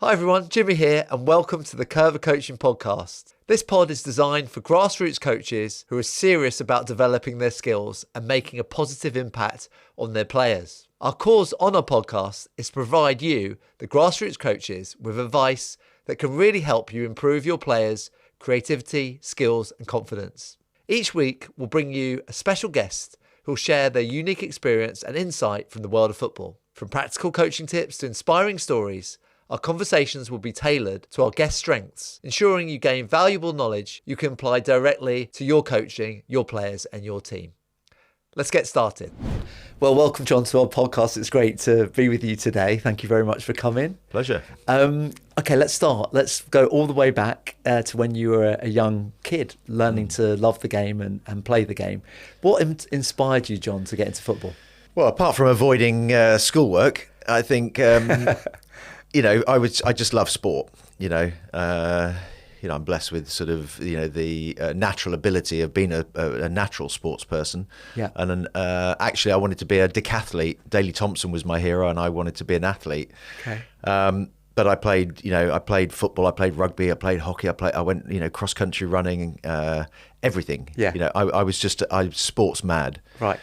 Hi everyone, Jimmy here and welcome to the Coerver Coaching Podcast. This pod is designed for grassroots coaches who are serious about developing their skills and making a positive impact on their players. Our cause on our podcast is to provide you, the grassroots coaches, with advice that can really help you improve your players' creativity, skills and confidence. Each week we'll bring you a special guest who will share their unique experience and insight from the world of football. From practical coaching tips to inspiring stories, our conversations will be tailored to our guest strengths, ensuring you gain valuable knowledge you can apply directly to your coaching, your players and your team. Let's get started. Well, welcome, John, to our podcast. It's great to be with you today. Thank you very much for coming. Pleasure. Okay, let's start. Let's go all the way back to when you were a young kid, learning to love the game and play the game. What inspired you, John, to get into football? Well, apart from avoiding schoolwork, I think... I just love sport. I'm blessed with sort of the natural ability of being a natural sports person. Yeah. And then actually, I wanted to be a decathlete. Daley Thompson was my hero, and I wanted to be an athlete. Okay. But I played football, I played rugby, I played hockey, I went cross country running, everything. Yeah. I was sports mad. Right.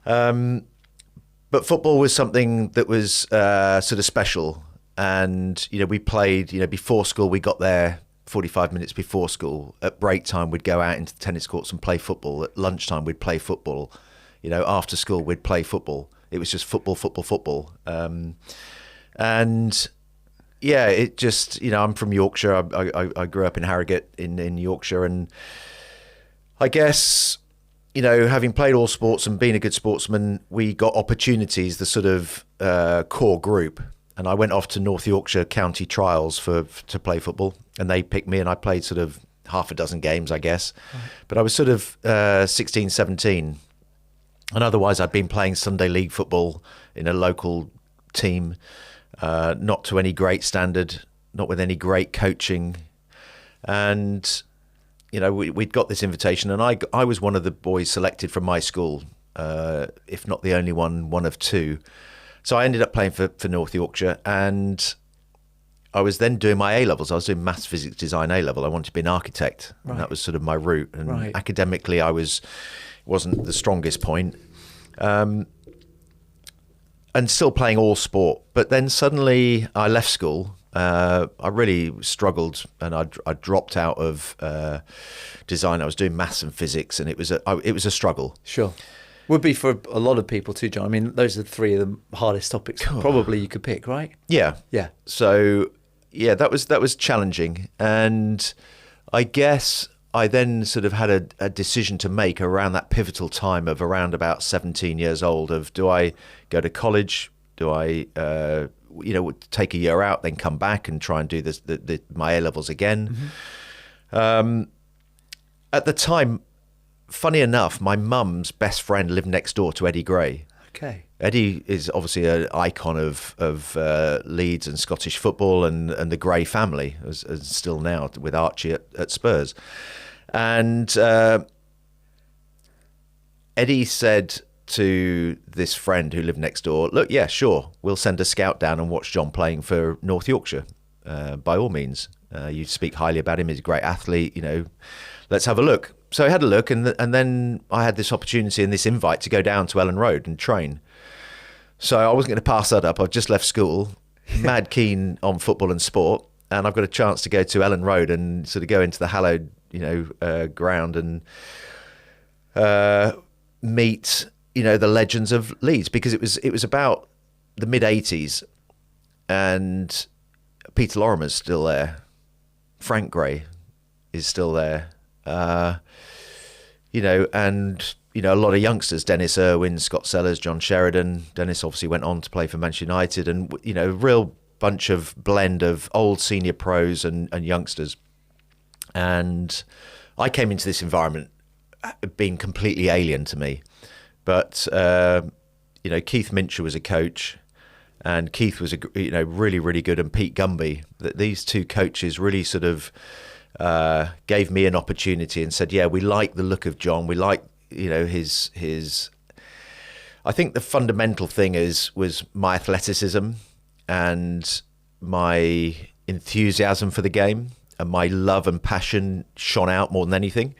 But football was something that was sort of special. And, we played, before school, we got there 45 minutes before school. At break time, we'd go out into the tennis courts and play football. At lunchtime, we'd play football. After school, we'd play football. It was just football. And yeah, it just, I'm from Yorkshire. I grew up in Harrogate in Yorkshire. And I guess, having played all sports and being a good sportsman, we got opportunities, the sort of core group. And I went off to North Yorkshire County Trials to play football, and they picked me, and I played sort of half a dozen games, I guess. Right. But I was sort of 16, 17, and otherwise I'd been playing Sunday league football in a local team, not to any great standard, not with any great coaching. And, we'd got this invitation, and I was one of the boys selected from my school, if not the only one of two. So I ended up playing for North Yorkshire, and I was then doing my A-levels. I was doing maths, physics, design A-level. I wanted to be an architect, right. And that was sort of my route. And right. Academically, wasn't the strongest point, and still playing all sport. But then suddenly I left school. I really struggled, and I dropped out of design. I was doing maths and physics, and it was a struggle. Sure. Would be for a lot of people too, John. I mean, those are three of the hardest topics probably you could pick, right? Yeah. Yeah. So, yeah, that was challenging. And I guess I then sort of had a decision to make around that pivotal time of around about 17 years old of, do I go to college? Do I, take a year out, then come back and try and do my A-levels again? Mm-hmm. At the time, funny enough, my mum's best friend lived next door to Eddie Gray. Okay. Eddie is obviously an icon of Leeds and Scottish football and the Gray family, as still now with Archie at Spurs. And Eddie said to this friend who lived next door, look, yeah, sure, we'll send a scout down and watch John playing for North Yorkshire, by all means. You speak highly about him, he's a great athlete, let's have a look. So I had a look, and then I had this opportunity and this invite to go down to Ellen Road and train. So I wasn't going to pass that up. I've just left school, mad keen on football and sport, and I've got a chance to go to Ellen Road and sort of go into the hallowed, ground and meet, the legends of Leeds, because it was about the mid-'80s, and Peter Lorimer's still there, Frank Gray is still there. And a lot of youngsters, Dennis Irwin, Scott Sellers, John Sheridan. Dennis obviously went on to play for Manchester United, and, a real bunch of blend of old senior pros and youngsters. And I came into this environment being completely alien to me. But, Keith Mincher was a coach, and Keith was, really, really good, and Pete Gumby. These two coaches really sort of gave me an opportunity and said, yeah, we like the look of John. We like, his I think the fundamental thing was my athleticism, and my enthusiasm for the game and my love and passion shone out more than anything.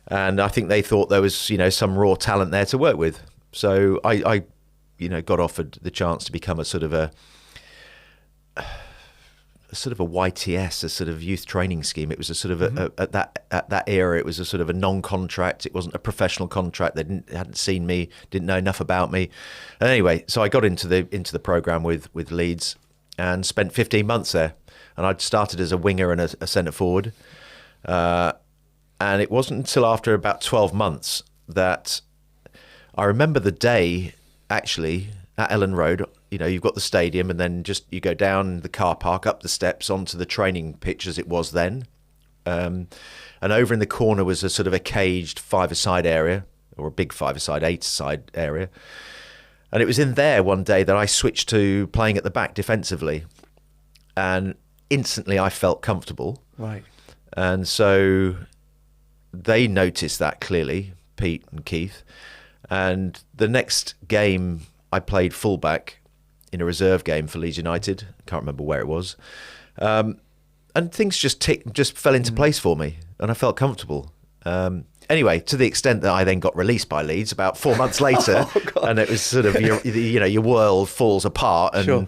And I think they thought there was, some raw talent there to work with. So I got offered the chance to become a sort of a YTS, a sort of youth training scheme. It was a sort of at that era, it was a sort of a non-contract. It wasn't a professional contract. They hadn't seen me, didn't know enough about me. And anyway, so I got into the program with Leeds and spent 15 months there. And I'd started as a winger and a centre forward. And it wasn't until after about 12 months that I remember the day, actually, at Ellen Road. You've got the stadium, and then just you go down the car park, up the steps, onto the training pitch as it was then. And over in the corner was a sort of a caged five-a-side area, or a big five-a-side, eight-a-side area. And it was in there one day that I switched to playing at the back defensively. And instantly I felt comfortable. Right. And so they noticed that clearly, Pete and Keith. And the next game I played fullback in a reserve game for Leeds United. Can't remember where it was. And things just fell into place for me, and I felt comfortable. Anyway, to the extent that I then got released by Leeds about 4 months later, and it was sort of your world falls apart, and Sure.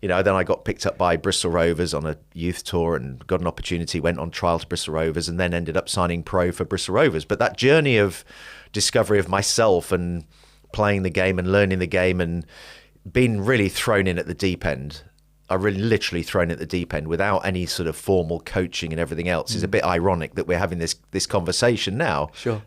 Then I got picked up by Bristol Rovers on a youth tour and got an opportunity, went on trial to Bristol Rovers, and then ended up signing pro for Bristol Rovers. But that journey of discovery of myself and playing the game and learning the game and being really thrown in at the deep end, I really literally thrown at the deep end without any sort of formal coaching and everything else, is a bit ironic that we're having this conversation now. Sure.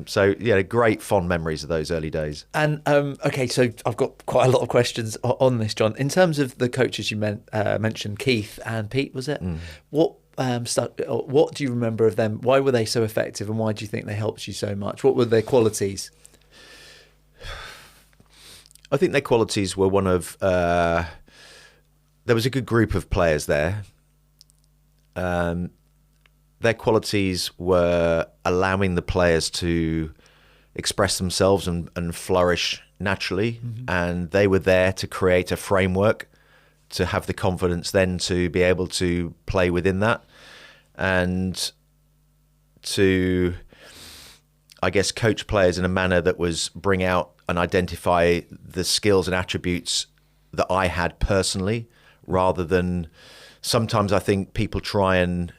So yeah, great fond memories of those early days. And okay, so I've got quite a lot of questions on this, John. In terms of the coaches you mentioned, Keith and Pete, was it? What do you remember of them? Why were they so effective, and why do you think they helped you so much? What were their qualities? I think their qualities were one of there was a good group of players there. Their qualities were allowing the players to express themselves and flourish naturally. And they were there to create a framework, to have the confidence then to be able to play within that, and to, I guess, coach players in a manner that was bring out and identify the skills and attributes that I had personally, rather than sometimes I think people try and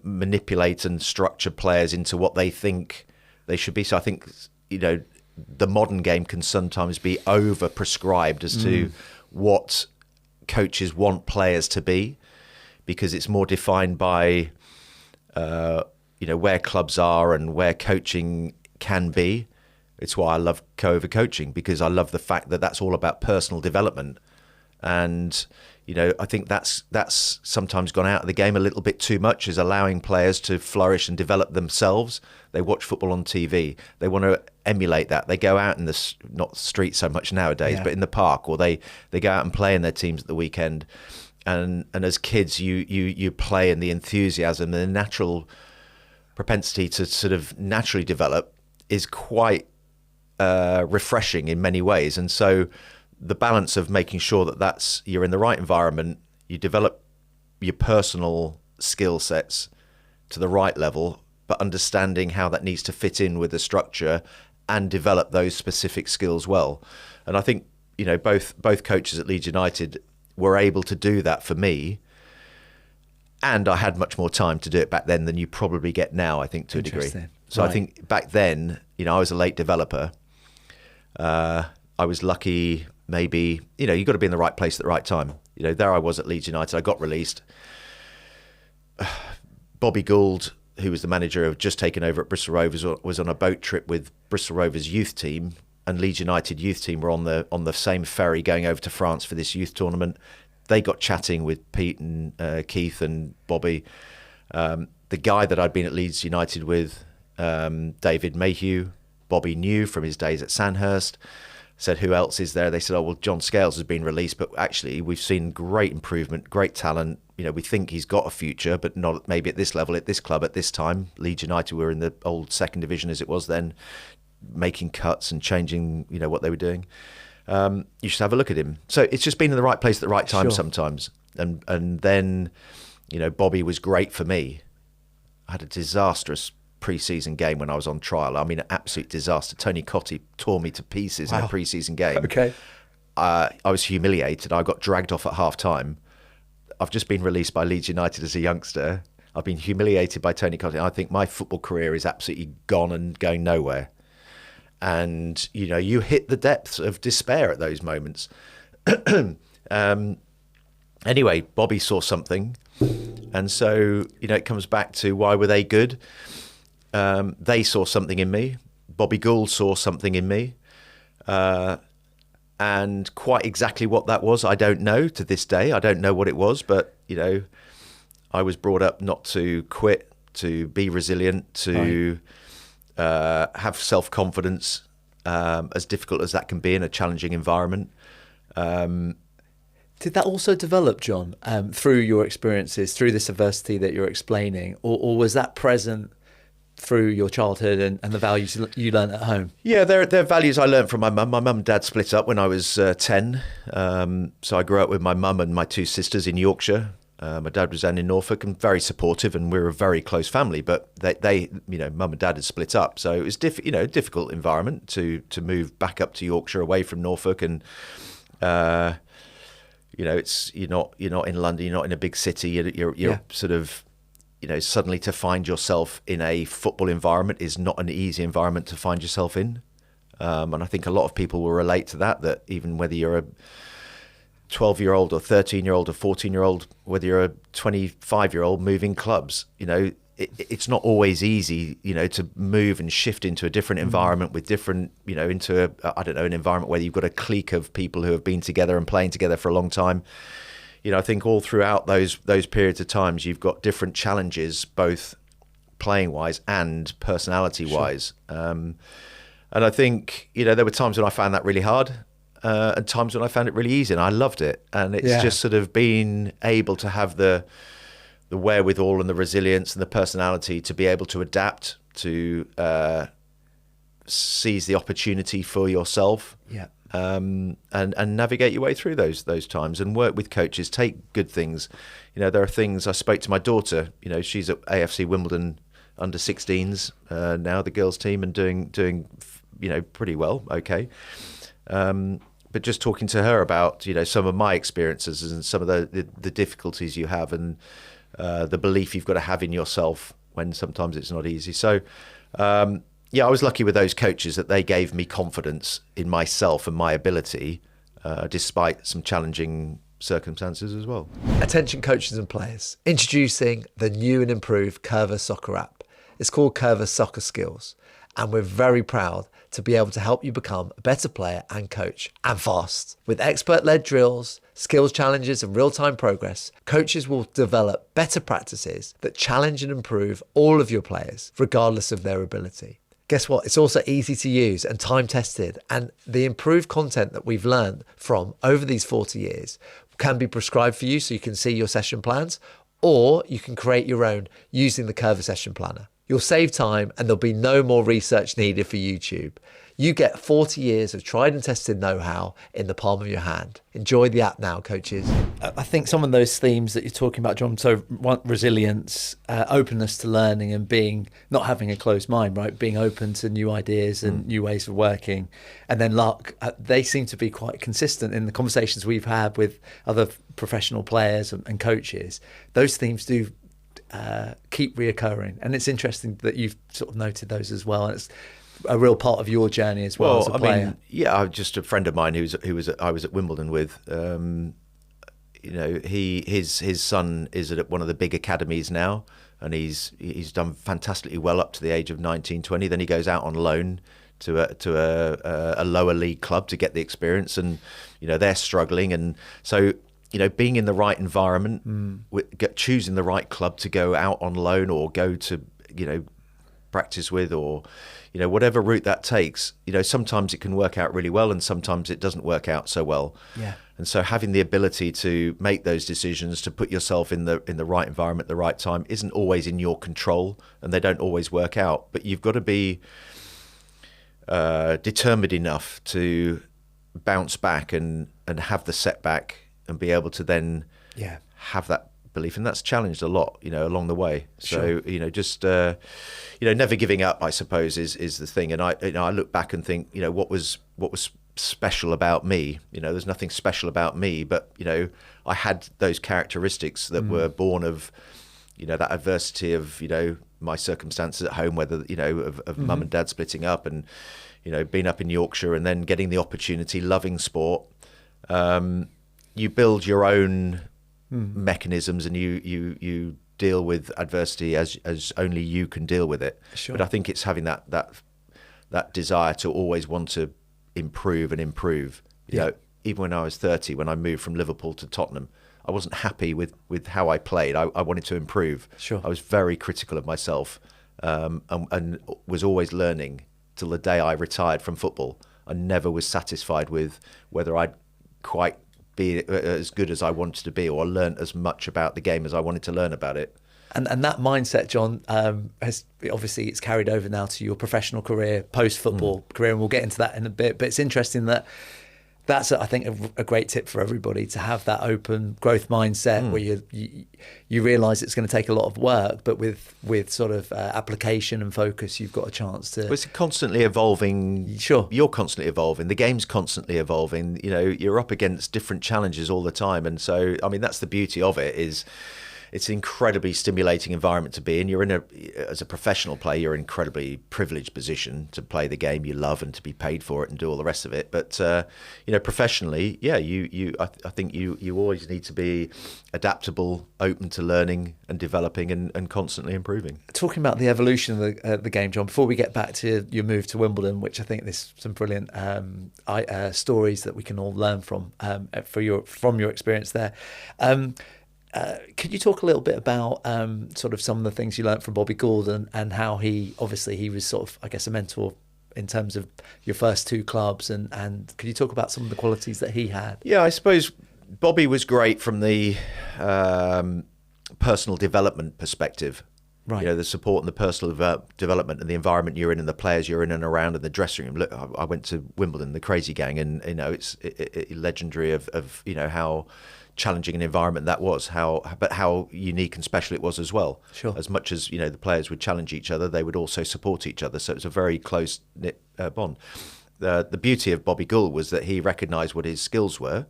manipulate and structure players into what they think they should be. So I think, the modern game can sometimes be over prescribed as to what coaches want players to be, because it's more defined by, where clubs are and where coaching can be. It's why I love Coerver Coaching, because I love the fact that that's all about personal development. And, I think that's sometimes gone out of the game a little bit too much, is allowing players to flourish and develop themselves. They watch football on TV. They want to emulate that. They go out in not the street so much nowadays, but in the park, or they go out and play in their teams at the weekend. And as kids, you play, in the enthusiasm and the natural propensity to sort of naturally develop is quite refreshing in many ways. And so the balance of making sure that you're in the right environment, you develop your personal skill sets to the right level, but understanding how that needs to fit in with the structure and develop those specific skills well. And I think, both coaches at Leeds United were able to do that for me. And I had much more time to do it back then than you probably get now, I think, to a degree. So right. I think back then, I was a late developer. I was lucky, maybe, you've got to be in the right place at the right time. There I was at Leeds United. I got released. Bobby Gould, who was the manager, had just taken over at Bristol Rovers, was on a boat trip with Bristol Rovers youth team, and Leeds United youth team were on the same ferry going over to France for this youth tournament. They got chatting with Pete and Keith and Bobby. The guy that I'd been at Leeds United with, David Mayhew, Bobby knew from his days at Sandhurst. Said, who else is there? They said, oh, well, John Scales has been released, but actually we've seen great improvement, great talent. We think he's got a future, but not maybe at this level, at this club, at this time. Leeds United were in the old second division as it was then, making cuts and changing, what they were doing. you should have a look at him. So it's just been in the right place at the right time Sure. sometimes. And then, Bobby was great for me. I had a disastrous pre-season game when I was on trial. I mean, an absolute disaster. Tony Cottee tore me to pieces in a pre-season game. Okay. I was humiliated. I got dragged off at half-time. I've just been released by Leeds United as a youngster. I've been humiliated by Tony Cottee. I think my football career is absolutely gone and going nowhere. And, you hit the depths of despair at those moments. Anyway, Bobby saw something. And so, it comes back to why were they good? They saw something in me. Bobby Gould saw something in me. And quite exactly what that was, I don't know to this day. I don't know what it was, but, I was brought up not to quit, to be resilient, to have self-confidence, as difficult as that can be in a challenging environment. Did that also develop, John, through your experiences, through this adversity that you're explaining, or was that present through your childhood and the values you learned at home? Yeah, they're values I learned from my mum. My mum and dad split up when I was 10. So I grew up with my mum and my two sisters in Yorkshire. My dad was down in Norfolk and very supportive, and we were a very close family. But they mum and dad had split up, so it was a difficult environment to move back up to Yorkshire away from Norfolk, and you're not in London, you're not in a big city. You're sort of. Suddenly to find yourself in a football environment is not an easy environment to find yourself in. And I think a lot of people will relate to that even whether you're a 12-year-old or 13-year-old or 14-year-old, whether you're a 25-year-old moving clubs, it's not always easy, to move and shift into a different environment with different, into an environment where you've got a clique of people who have been together and playing together for a long time. I think all throughout those periods of times, you've got different challenges, both playing-wise and personality-wise. Sure. And I think, there were times when I found that really hard and times when I found it really easy, and I loved it. And it's just sort of being able to have the wherewithal and the resilience and the personality to be able to adapt, to seize the opportunity for yourself. Yeah. And navigate your way through those times and work with coaches, take good things. There are things. I spoke to my daughter, she's at AFC Wimbledon under 16s now, the girls team, and doing pretty well, okay. But just talking to her about, some of my experiences and some of the difficulties you have, and the belief you've got to have in yourself when sometimes it's not easy. So, I was lucky with those coaches that they gave me confidence in myself and my ability, despite some challenging circumstances as well. Attention coaches and players, introducing the new and improved Coerver Soccer app. It's called Coerver Soccer Skills, and we're very proud to be able to help you become a better player and coach, and fast. With expert-led drills, skills challenges and real-time progress, coaches will develop better practices that challenge and improve all of your players, regardless of their ability. Guess what? It's also easy to use and time tested, and the improved content that we've learned from over these 40 years can be prescribed for you so you can see your session plans, or you can create your own using the Coerver Session Planner. You'll save time and there'll be no more research needed for YouTube. You get 40 years of tried and tested know-how in the palm of your hand. Enjoy the app now, coaches. I think some of those themes that you're talking about, John, so resilience, openness to learning, and not having a closed mind, right? Being open to new ideas and new ways of working. And then luck, they seem to be quite consistent in the conversations we've had with other professional players and coaches. Those themes do keep reoccurring. And it's interesting that you've sort of noted those as well. And it's a real part of your journey as well as a player. Just a friend of mine I was at Wimbledon with. His son is at one of the big academies now, and he's done fantastically well up to the age of 19, 20. Then he goes out on loan to a lower league club to get the experience, and they're struggling, and so being in the right environment, choosing the right club to go out on loan or go to practice with, or whatever route that takes, sometimes it can work out really well and sometimes it doesn't work out so well. Yeah. And so having the ability to make those decisions, to put yourself in the right environment at the right time, isn't always in your control, and they don't always work out. But you've got to be determined enough to bounce back and have the setback and be able to then have that belief, and that's challenged a lot, along the way. So, just never giving up, I suppose, is the thing. And I look back and think, what was special about me? There's nothing special about me, but I had those characteristics that were born of that adversity of my circumstances at home, whether of mum and dad splitting up, and being up in Yorkshire, and then getting the opportunity, loving sport. You build your own mechanisms, and you deal with adversity as only you can deal with it. Sure. But I think it's having that desire to always want to improve and improve. Even when I was 30, when I moved from Liverpool to Tottenham, I wasn't happy with how I played. I wanted to improve. Sure. I was very critical of myself, and was always learning till the day I retired from football. I never was satisfied with whether I'd quite be as good as I wanted to be, or learn as much about the game as I wanted to learn about it. And that mindset, John, has obviously it's carried over now to your professional career, post-football career, and we'll get into that in a bit. But it's interesting that's I think a great tip for everybody, to have that open growth mindset where you realise it's going to take a lot of work, but with sort of application and focus, you've got a chance to. Well, it's constantly evolving. Sure, you're constantly evolving. The game's constantly evolving. You're up against different challenges all the time, and so that's the beauty of it. Is it's an incredibly stimulating environment to be in. You're as a professional player, you're in an incredibly privileged position to play the game you love and to be paid for it and do all the rest of it. But professionally, I think you always need to be adaptable, open to learning and developing and constantly improving. Talking about the evolution of the game, John, before we get back to your move to Wimbledon, which I think there's some brilliant stories that we can all learn from your experience there. Could you talk a little bit about sort of some of the things you learned from Bobby Gould and how he was sort of, I guess, a mentor in terms of your first two clubs, and could you talk about some of the qualities that he had? Yeah, I suppose Bobby was great from the personal development perspective. Right. The support and the personal development and the environment you're in and the players you're in and around and the dressing room. Look, I went to Wimbledon, the crazy gang, and it's legendary of how challenging an environment that was, but how unique and special it was as well. Sure. As much as the players would challenge each other, they would also support each other. So it's a very close knit bond. The beauty of Bobby Gould was that he recognised what his skills were,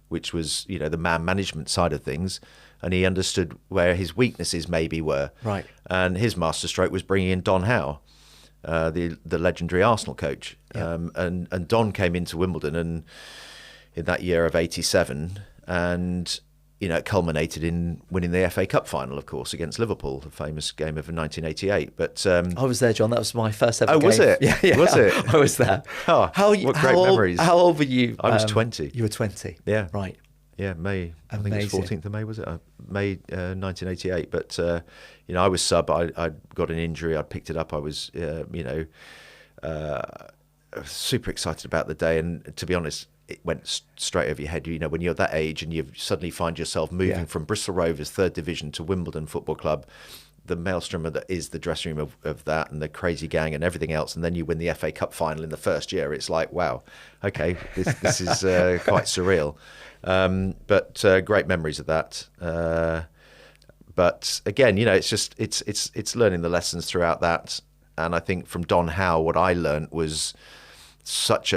which was the man management side of things, and he understood where his weaknesses maybe were. Right. And his masterstroke was bringing in Don Howe, the legendary Arsenal coach. Yeah. And Don came into Wimbledon and in that year of '87. And it culminated in winning the FA Cup final, of course, against Liverpool, the famous game of 1988. But I was there, John. That was my first ever game. Oh, was it? Yeah. Was it? I was there. What great memories. How old were you? I was 20. You were 20? Yeah. Right. Yeah, May. Amazing. I think it was 14th of May, was it? May 1988. But, I was sub. I'd got an injury. I picked it up. I was, super excited about the day. And to be honest, it went straight over your head. When you're that age and you suddenly find yourself moving from Bristol Rovers, 3rd Division, to Wimbledon Football Club, the maelstrom that is the dressing room of that and the crazy gang and everything else, and then you win the FA Cup final in the first year, it's like, wow, okay, this is quite surreal. But great memories of that. But again, it's learning the lessons throughout that. And I think from Don Howe, what I learned was such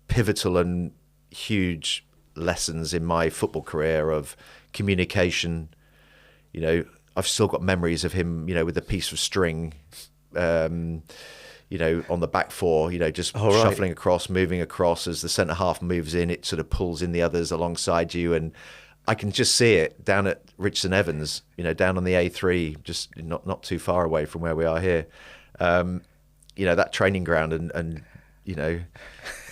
pivotal and huge lessons in my football career of communication. I've still got memories of him, with a piece of string, on the back four, just shuffling across, moving across. As the centre half moves in, it sort of pulls in the others alongside you. And I can just see it down at Richardson Evans, down on the A3, just not too far away from where we are here. That training ground and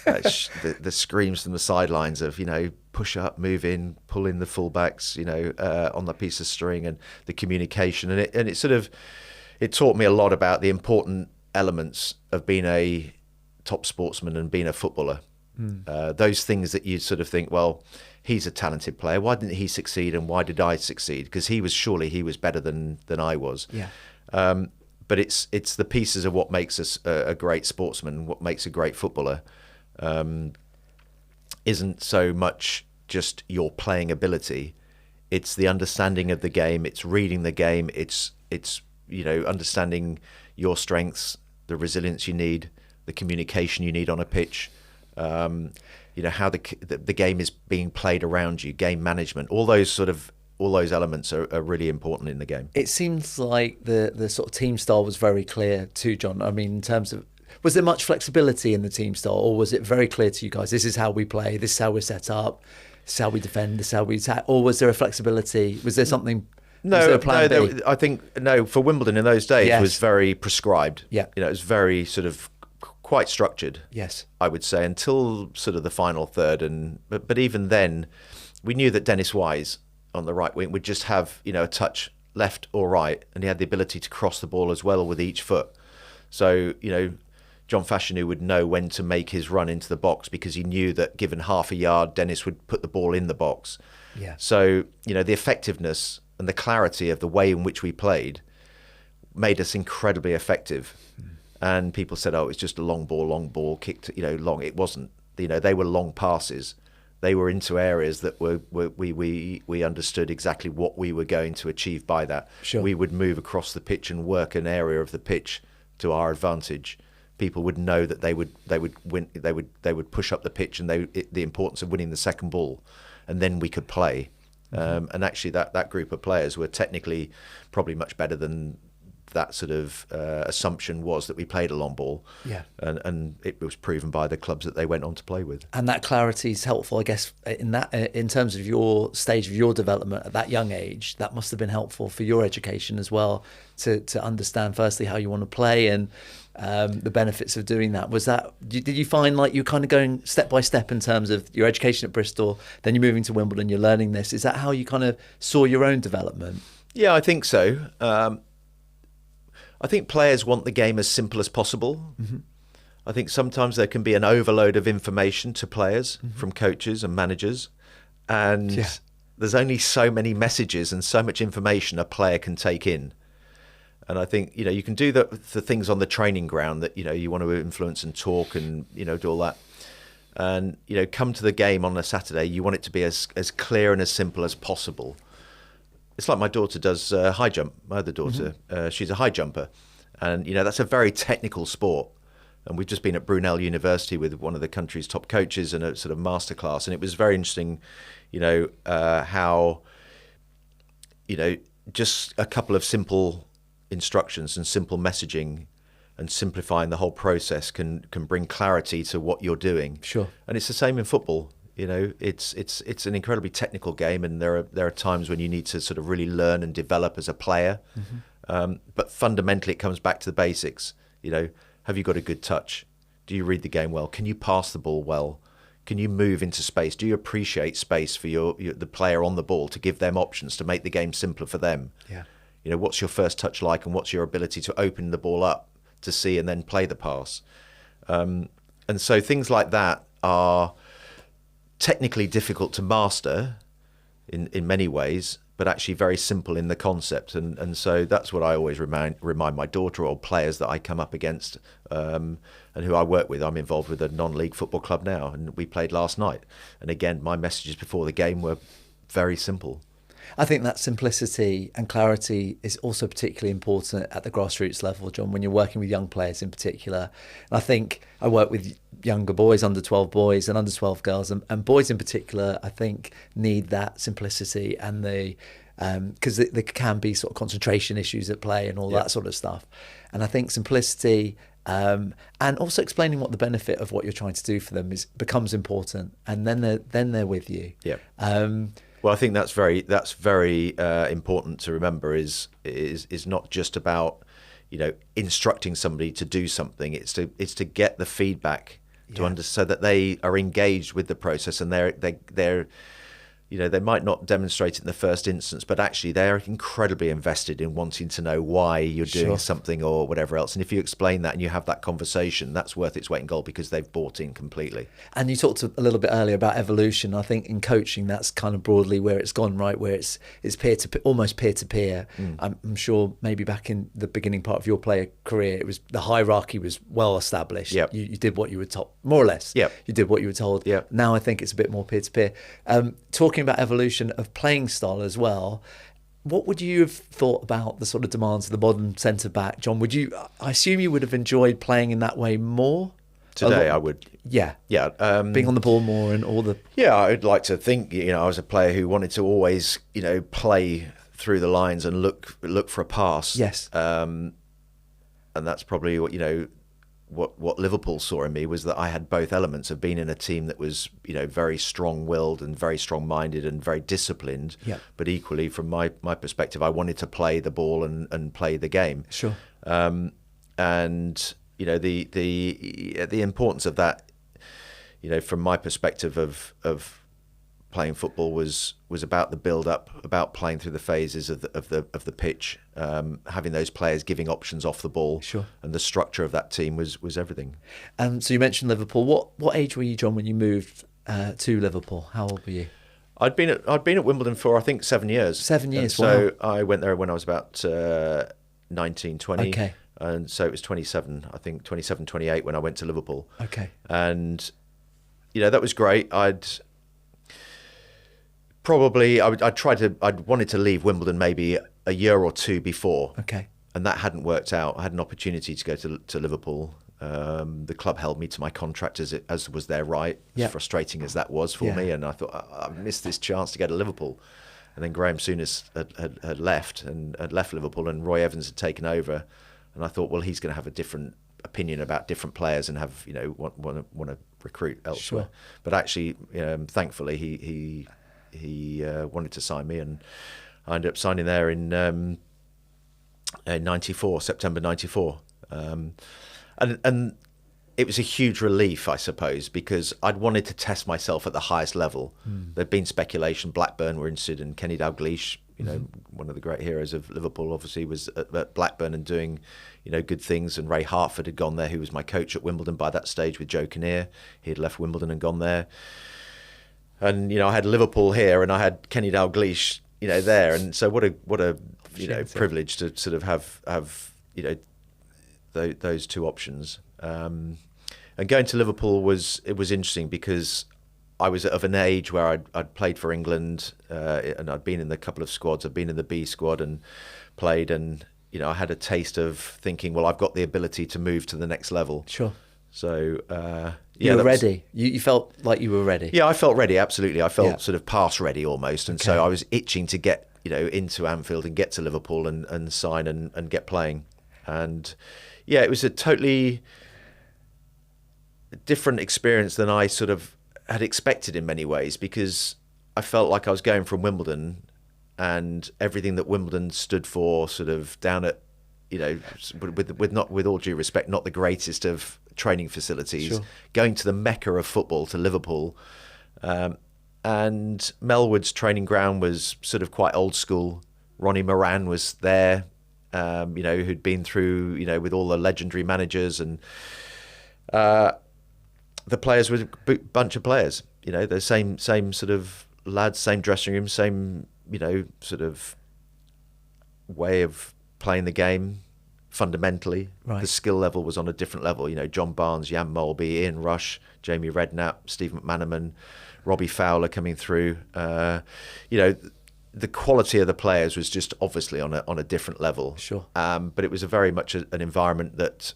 the screams from the sidelines of, push up, move in, pull in the fullbacks, on that piece of string, and the communication. And it taught me a lot about the important elements of being a top sportsman and being a footballer. Those things that you sort of think, well, he's a talented player. Why didn't he succeed? And why did I succeed? Because he was better than I was. Yeah. But it's the pieces of what makes us a great sportsman, what makes a great footballer. isn't so much just your playing ability. It's the understanding of the game. It's reading the game. It's understanding your strengths, the resilience you need, the communication you need on a pitch. How the game is being played around you, game management. All those elements are really important in the game. It seems like the sort of team style was very clear too, John. I mean, in terms of, was there much flexibility in the team style, or was it very clear to you guys, this is how we play, this is how we're set up, this is how we defend, this is how we attack? Or was there a flexibility? Was there something? I think for Wimbledon in those days, it was very prescribed. Yeah. It was very sort of quite structured. Yes. I would say until sort of the final third, but even then, we knew that Dennis Wise on the right wing would just have a touch left or right, and he had the ability to cross the ball as well with each foot. So John Fashanu would know when to make his run into the box, because he knew that given half a yard, Dennis would put the ball in the box. Yeah. So the effectiveness and the clarity of the way in which we played made us incredibly effective. And people said, oh, it's just a long ball kicked, long. It wasn't. They were long passes. They were into areas that we understood exactly what we were going to achieve by that. Sure. We would move across the pitch and work an area of the pitch to our advantage. People would know that they would win. They would push up the pitch, and the importance of winning the second ball, and then we could play. And actually, that group of players were technically probably much better than that sort of assumption was, that we played a long ball. Yeah. And it was proven by the clubs that they went on to play with. And that clarity is helpful, I guess, in terms of your stage of your development at that young age. That must have been helpful for your education as well, to understand firstly how you want to play and the benefits of doing that. Did you find like you're kind of going step by step in terms of your education at Bristol, then you're moving to Wimbledon, you're learning this? Is that how you kind of saw your own development? Yeah, I think so. I think players want the game as simple as possible. Mm-hmm. I think sometimes there can be an overload of information to players from coaches and managers, and there's only so many messages and so much information a player can take in. And I think you can do the things on the training ground that you want to influence and talk and do all that, and come to the game on a Saturday, you want it to be as clear and as simple as possible. It's like my daughter does high jump. My other daughter, she's a high jumper, and that's a very technical sport. And we've just been at Brunel University with one of the country's top coaches and a sort of masterclass, and it was very interesting, how just a couple of simple instructions and simple messaging and simplifying the whole process can bring clarity to what you're doing. Sure. And it's the same in football. It's an incredibly technical game, and there are times when you need to sort of really learn and develop as a player. But fundamentally, it comes back to the basics. Have you got a good touch? Do you read the game well? Can you pass the ball well? Can you move into space? Do you appreciate space for the player on the ball to give them options to make the game simpler for them? Yeah. What's your first touch like, and what's your ability to open the ball up to see and then play the pass? And so things like that are technically difficult to master in many ways, but actually very simple in the concept. And so that's what I always remind my daughter or players that I come up against and who I work with. I'm involved with a non-league football club now, and we played last night. And again, my messages before the game were very simple. I think that simplicity and clarity is also particularly important at the grassroots level, John, when you're working with young players in particular. And I think I work with younger boys, under 12 boys and under 12 girls, and boys in particular, I think, need that simplicity and because there can be sort of concentration issues at play and all that sort of stuff. And I think simplicity and also explaining what the benefit of what you're trying to do for them becomes important, and then they're with you. Yeah. Well, I think that's very important to remember. Is not just about instructing somebody to do something. It's to get the feedback so that they are engaged with the process, and they're they might not demonstrate it in the first instance, but actually they're incredibly invested in wanting to know why you're doing something or whatever else. And if you explain that and you have that conversation, that's worth its weight in gold because they've bought in completely. And you talked a little bit earlier about evolution. I think in coaching, that's kind of broadly where it's gone, right? Where it's peer-to-peer, almost peer-to-peer. I'm sure maybe back in the beginning part of your player career, it was the hierarchy was well established. Yep. You did what you were told, more or less. Yep. You did what you were told. Yep. Now I think it's a bit more peer-to-peer. Talking about evolution of playing style as well, what would you have thought about the sort of demands of the modern centre-back, John? I assume you would have enjoyed playing in that way more? Today I would. Yeah. Yeah. Being on the ball more and all the... Yeah, I'd like to think, I was a player who wanted to always, play through the lines and look for a pass. Yes. And that's probably what Liverpool saw in me was that I had both elements of being in a team that was, very strong-willed and very strong-minded and very disciplined. Yeah. But equally, from my perspective, I wanted to play the ball and play the game. Sure. And the importance of that, from my perspective of playing football was about the build-up, about playing through the phases of the pitch, having those players giving options off the ball, and the structure of that team was everything. So you mentioned Liverpool. What age were you, John, when you moved to Liverpool? How old were you? I'd been at Wimbledon for I think 7 years. 7 years. So wow. I went there when I was about 19, 20. Okay. And so it was 27, I think 27, 28 when I went to Liverpool. Okay. And that was great. I'd wanted to leave Wimbledon maybe a year or two before. Okay. And that hadn't worked out. I had an opportunity to go to Liverpool. The club held me to my contract as was their right, as frustrating as that was for me. And I thought, I missed this chance to go to Liverpool. And then Graham Souness had left Liverpool, and Roy Evans had taken over. And I thought, well, he's going to have a different opinion about different players and have, want to recruit elsewhere. Sure. But actually, thankfully, he wanted to sign me, and I ended up signing there in '94, September '94. And it was a huge relief, I suppose, because I'd wanted to test myself at the highest level. There'd been speculation. Blackburn were interested in Kenny Dalglish, one of the great heroes of Liverpool, obviously, was at Blackburn and doing, good things. And Ray Hartford had gone there, who was my coach at Wimbledon by that stage with Joe Kinnear. He had left Wimbledon and gone there. And, I had Liverpool here and I had Kenny Dalglish, there. And so what a privilege to sort of have those two options. And going to Liverpool was interesting because I was of an age where I'd played for England, and I'd been in a couple of squads. I'd been in the B squad and played, and I had a taste of thinking, well, I've got the ability to move to the next level. Sure. So you were ready. You felt like you were ready. Yeah, I felt ready. Absolutely, I felt sort of pass ready almost, and so I was itching to get into Anfield and get to Liverpool and sign and get playing. And yeah, it was a totally different experience than I sort of had expected in many ways, because I felt like I was going from Wimbledon and everything that Wimbledon stood for, sort of down at, with all due respect, not the greatest of training facilities, going to the mecca of football, to Liverpool. And Melwood's training ground was sort of quite old school. Ronnie Moran was there, who'd been through, with all the legendary managers, and the players were a bunch of players, the same sort of lads, same dressing room, same, sort of way of playing the game fundamentally. Right. The skill level was on a different level. John Barnes, Jan Molby, Ian Rush, Jamie Redknapp, Steve McManaman, Robbie Fowler coming through. The quality of the players was just obviously on a different level. Sure. But it was very much an environment that,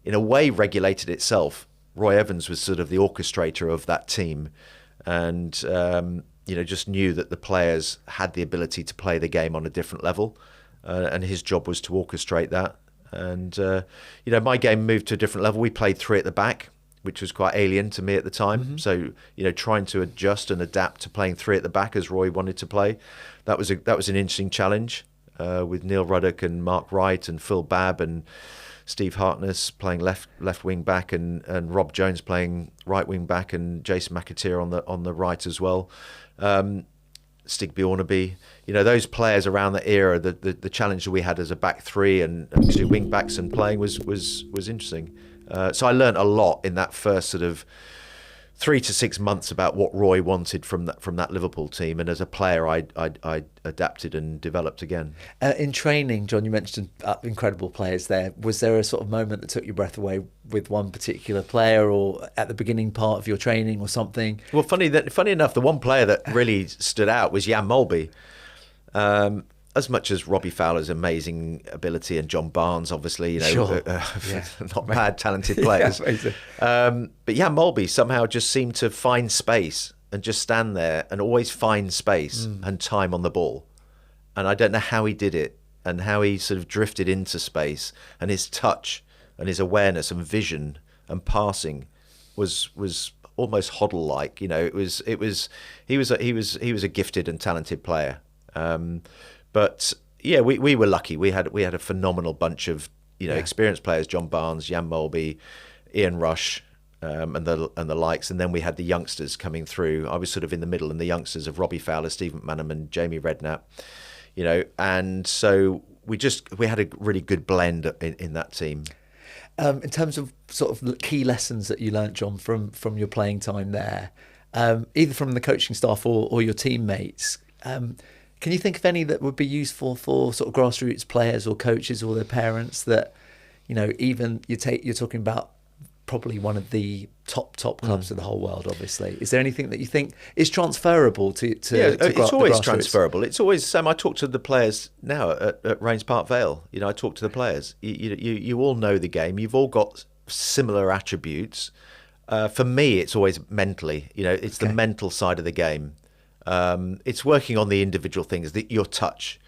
in a way, regulated itself. Roy Evans was sort of the orchestrator of that team, and just knew that the players had the ability to play the game on a different level, and his job was to orchestrate that. And my game moved to a different level. We played three at the back, which was quite alien to me at the time. Mm-hmm. So trying to adjust and adapt to playing three at the back as Roy wanted to play, that was an interesting challenge, with Neil Ruddock and Mark Wright and Phil Babb and Steve Hartness playing left wing back, and Rob Jones playing right wing back, and Jason McAteer on the right as well. Stig Bjornaby, those players around that era, the challenge that we had as a back three and actually wing backs and playing was interesting. So I learned a lot in that first sort of 3 to 6 months about what Roy wanted from that Liverpool team, and as a player, I adapted and developed again. In training, John, you mentioned incredible players there. Was there a sort of moment that took your breath away with one particular player, or at the beginning part of your training, or something? Well, funny enough, the one player that really stood out was Jan Molby. As much as Robbie Fowler's amazing ability and John Barnes, obviously, Sure. not bad, talented players. But Jan Molby somehow just seemed to find space and just stand there and always find space and time on the ball. And I don't know how he did it and how he sort of drifted into space, and his touch and his awareness and vision and passing was almost Hoddle-like. He was a gifted and talented player. But yeah, we were lucky. We had a phenomenal bunch of experienced players: John Barnes, Jan Molby, Ian Rush, and the likes. And then we had the youngsters coming through. I was sort of in the middle, and the youngsters of Robbie Fowler, Steve McManaman, and Jamie Redknapp. And so we had a really good blend in that team. In terms of sort of key lessons that you learnt, John, from your playing time there, either from the coaching staff or your teammates. Can you think of any that would be useful for sort of grassroots players or coaches or their parents that, even you're talking about probably one of the top clubs in the whole world, obviously. Is there anything that you think is transferable to it's always transferable. It's always, Sam, I talk to the players now at Rains Park Vale. I talk to the players. You all know the game. You've all got similar attributes. For me, it's always mentally, it's the mental side of the game. It's working on the individual things, your touch.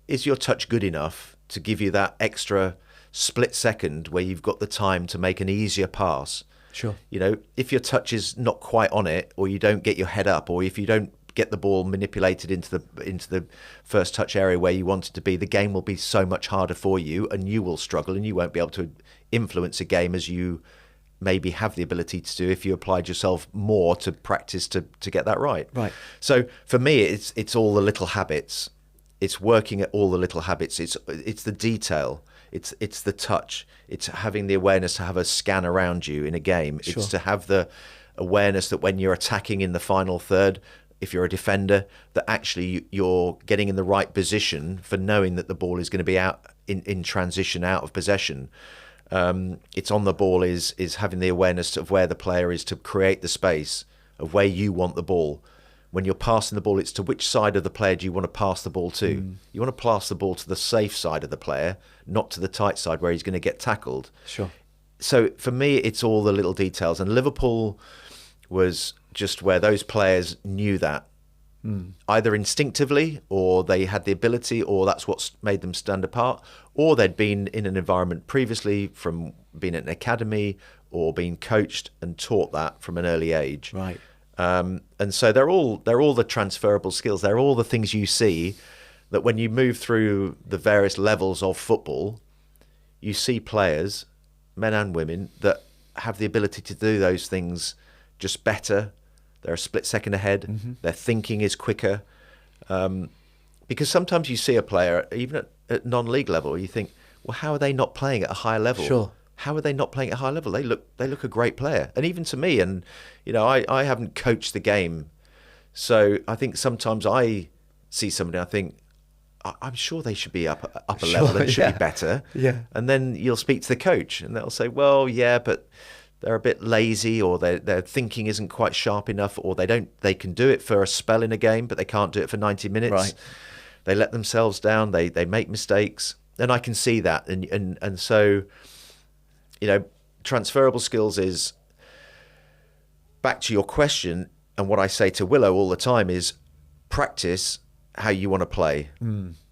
Is your touch good enough to give you that extra split second where you've got the time to make an easier pass? Sure. If your touch is not quite on it, or you don't get your head up, or if you don't get the ball manipulated into the first touch area where you want it to be, the game will be so much harder for you, and you will struggle, and you won't be able to influence a game as you maybe have the ability to do if you applied yourself more to practice to get that right. Right. So for me, it's all the little habits. It's working at all the little habits. It's the detail. It's the touch. It's having the awareness to have a scan around you in a game. Sure. It's to have the awareness that when you're attacking in the final third, if you're a defender, that actually you're getting in the right position for knowing that the ball is going to be out in transition out of possession. It's on the ball is having the awareness of where the player is to create the space of where you want the ball. When you're passing the ball, it's to which side of the player do you want to pass the ball to? You want to pass the ball to the safe side of the player, not to the tight side where he's going to get tackled. Sure. So for me, it's all the little details. And Liverpool was just where those players knew that. Either instinctively, or they had the ability, or that's what made them stand apart, or they'd been in an environment previously from being at an academy or being coached and taught that from an early age. Right. And so they're all the transferable skills. They're all the things you see that when you move through the various levels of football, you see players, men and women, that have the ability to do those things just better. They're a split second ahead. Their thinking is quicker. Because sometimes you see a player, even at non-league level, you think, well, how are they not playing at a high level? Sure. How are they not playing at a high level? They look a great player. And even to me, and I haven't coached the game. So I think sometimes I see somebody, I think, I'm sure they should be up a level and should be better. Yeah. And then you'll speak to the coach and they'll say, well, yeah, but they're a bit lazy, or their thinking isn't quite sharp enough, or they can do it for a spell in a game, but they can't do it for 90 minutes. Right. They let themselves down. They make mistakes. And I can see that. And so, transferable skills is, back to your question, and what I say to Willow all the time is practice how you want to play.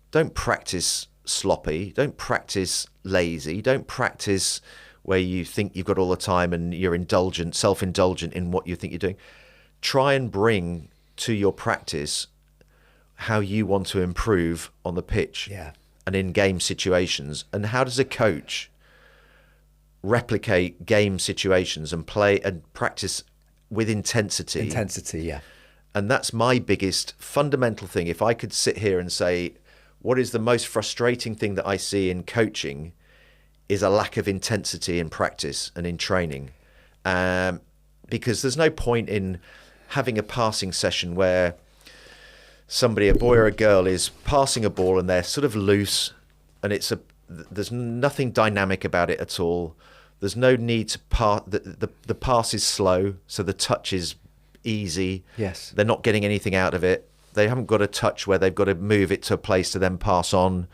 Don't practice sloppy. Don't practice lazy. Don't practice where you think you've got all the time and you're self-indulgent in what you think you're doing. Try and bring to your practice how you want to improve on the pitch and in game situations. And how does a coach replicate game situations and play and practice with intensity? Intensity, yeah. And that's my biggest fundamental thing. If I could sit here and say, what is the most frustrating thing that I see in coaching is a lack of intensity in practice and in training. Because there's no point in having a passing session where somebody, a boy or a girl, is passing a ball and they're sort of loose, and there's nothing dynamic about it at all. There's no need to pass. The pass is slow, so the touch is easy. Yes. They're not getting anything out of it. They haven't got a touch where they've got to move it to a place to then pass on.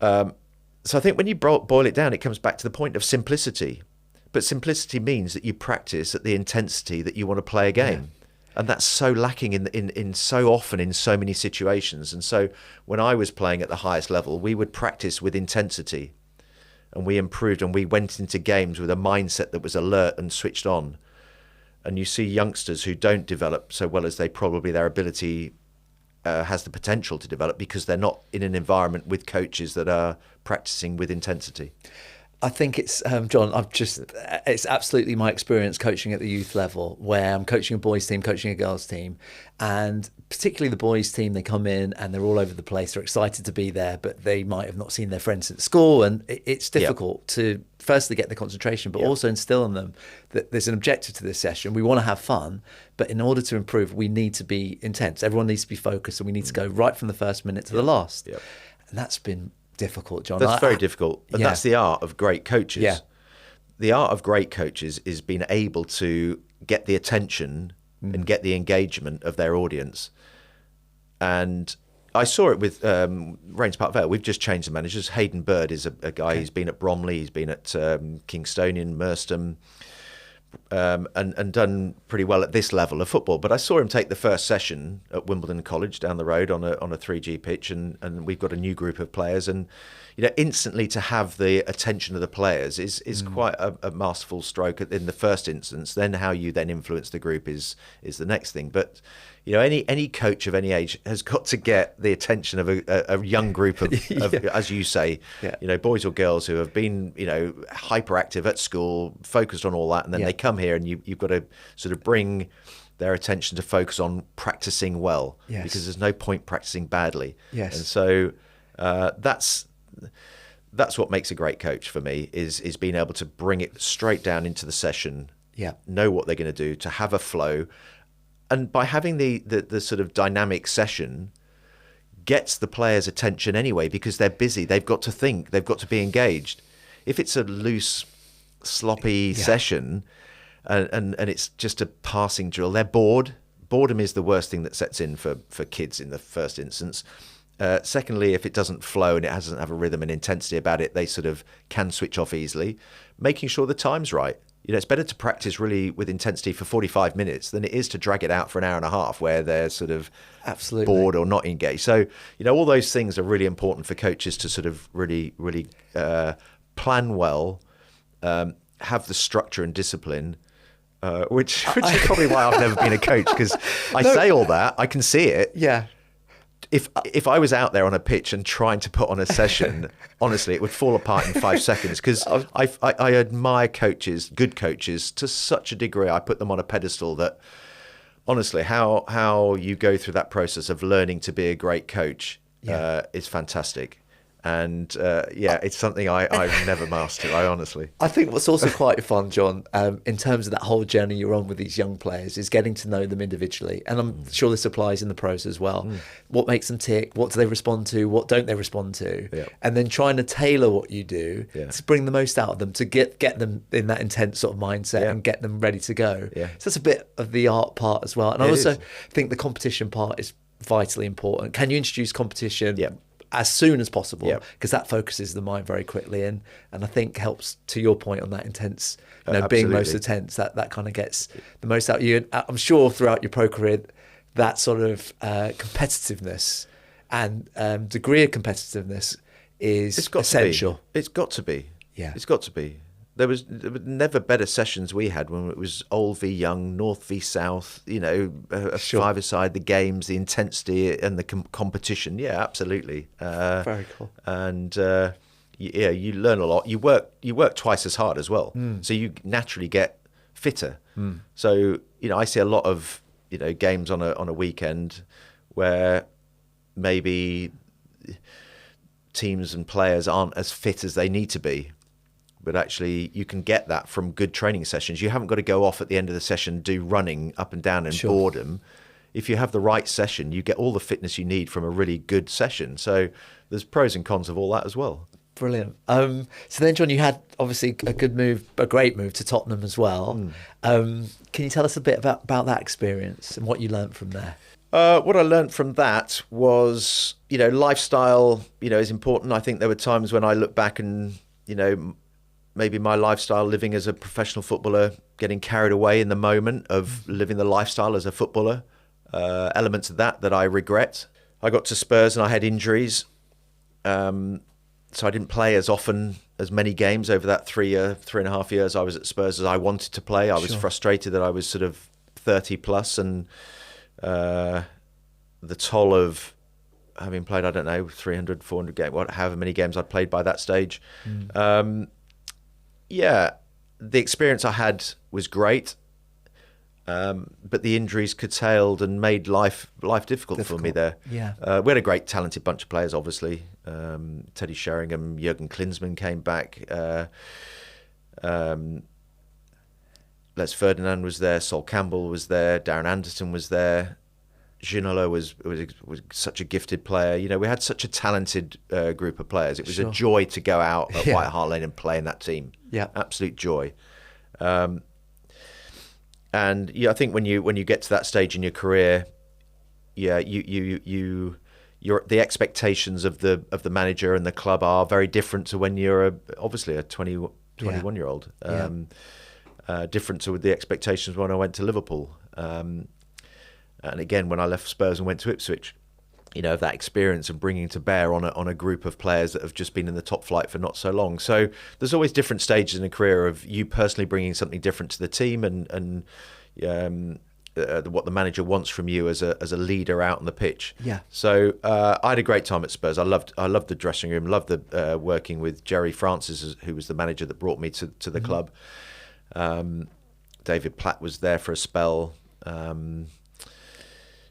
So I think when you boil it down, it comes back to the point of simplicity. But simplicity means that you practice at the intensity that you want to play a game. Yeah. And that's so lacking in so often in so many situations. And so when I was playing at the highest level, we would practice with intensity, and we improved, and we went into games with a mindset that was alert and switched on. And you see youngsters who don't develop so well as their ability has the potential to develop, because they're not in an environment with coaches that are practicing with intensity. I think it's, John, it's absolutely my experience coaching at the youth level, where I'm coaching a boys team, coaching a girls team, and particularly the boys team, they come in and they're all over the place. They're excited to be there, but they might have not seen their friends at school. And it's difficult to firstly get the concentration, but also instill in them that there's an objective to this session. We want to have fun, but in order to improve, we need to be intense. Everyone needs to be focused, and we need to go right from the first minute to the last. And that's been difficult, John. That's very difficult. And that's the art of great coaches. Yeah. The art of great coaches is being able to get the attention and get the engagement of their audience. And I saw it with Rains Park Vale. We've just changed the managers. Hayden Bird is a guy who's been at Bromley, he's been at Kingstonian, Merstham, and done pretty well at this level of football. But I saw him take the first session at Wimbledon College down the road on a 3G pitch, and we've got a new group of players, and instantly to have the attention of the players is quite a masterful stroke in the first instance. Then how you then influence the group is the next thing. But any coach of any age has got to get the attention of a young group of as you say, boys or girls who have been hyperactive at school, focused on all that, and then they come here, and you've got to sort of bring their attention to focus on practicing well, because there's no point practicing badly. And so that's what makes a great coach for me, is being able to bring it straight down into the session, know what they're going to do, to have a flow. And by having the sort of dynamic session gets the players' attention anyway, because they're busy. They've got to think. They've got to be engaged. If it's a loose, sloppy session and it's just a passing drill, they're bored. Boredom is the worst thing that sets in for kids in the first instance. Secondly, if it doesn't flow and it doesn't have a rhythm and intensity about it, they sort of can switch off easily. Making sure the time's right. It's better to practice really with intensity for 45 minutes than it is to drag it out for an hour and a half where they're sort of bored or not engaged. So, all those things are really important for coaches to sort of really, really plan well, have the structure and discipline, which is probably why I've never been a coach, because I say all that, I can see it. Yeah. If I was out there on a pitch and trying to put on a session, honestly, it would fall apart in 5 seconds, because I admire coaches, good coaches, to such a degree. I put them on a pedestal that, honestly, how you go through that process of learning to be a great coach is fantastic. And it's something I've never mastered, I think what's also quite fun, John, in terms of that whole journey you're on with these young players, is getting to know them individually. And I'm sure this applies in the pros as well. What makes them tick? What do they respond to? What don't they respond to? And then trying to tailor what you do to bring the most out of them, to get them in that intense sort of mindset and get them ready to go. So that's a bit of the art part as well. And I also think the competition part is vitally important. Can you introduce competition as soon as possible, because that focuses the mind very quickly, and I think helps, to your point on that intense, being most intense, that kind of gets the most out of you. And I'm sure throughout your pro career, that sort of competitiveness and degree of competitiveness is essential. It's got to be. It's got to be. There were never better sessions we had when it was old v young, north v south, a five-a-side, the games, the intensity and the competition. Yeah, absolutely. Very cool. And you learn a lot. You work twice as hard as well. So you naturally get fitter. So, I see a lot of games on a weekend where maybe teams and players aren't as fit as they need to be. But actually, you can get that from good training sessions. You haven't got to go off at the end of the session, do running up and down in boredom. If you have the right session, you get all the fitness you need from a really good session. So there's pros and cons of all that as well. Brilliant. So then, John, you had obviously a great move to Tottenham as well. Can you tell us a bit about that experience and what you learnt from there? What I learnt from that was, lifestyle, is important. I think there were times when I look back and, maybe my lifestyle living as a professional footballer, getting carried away in the moment of living the lifestyle as a footballer, elements of that I regret. I got to Spurs and I had injuries. So I didn't play as often, as many games over that 3.5 years I was at Spurs as I wanted to play. I was frustrated that I was sort of 30 plus, and the toll of having played, 300, 400 games, however many games I'd played by that stage. The experience I had was great, but the injuries curtailed and made life difficult for me there. We had a great, talented bunch of players, obviously. Teddy Sheringham, Jurgen Klinsmann came back. Les Ferdinand was there. Sol Campbell was there. Darren Anderson was there. Ginola was such a gifted player. We had such a talented group of players. It was a joy to go out at White Hart Lane and play in that team. Absolute joy. And I think when you get to that stage in your career, the expectations of the manager and the club are very different to when you're obviously a 21-year-old. Different to the expectations when I went to Liverpool. And again, when I left Spurs and went to Ipswich, that experience of bringing to bear on a group of players that have just been in the top flight for not so long. So there's always different stages in a career of you personally bringing something different to the team and what the manager wants from you as a leader out on the pitch. So I had a great time at Spurs. I loved the dressing room, loved the working with Jerry Francis, who was the manager that brought me to the club. David Platt was there for a spell.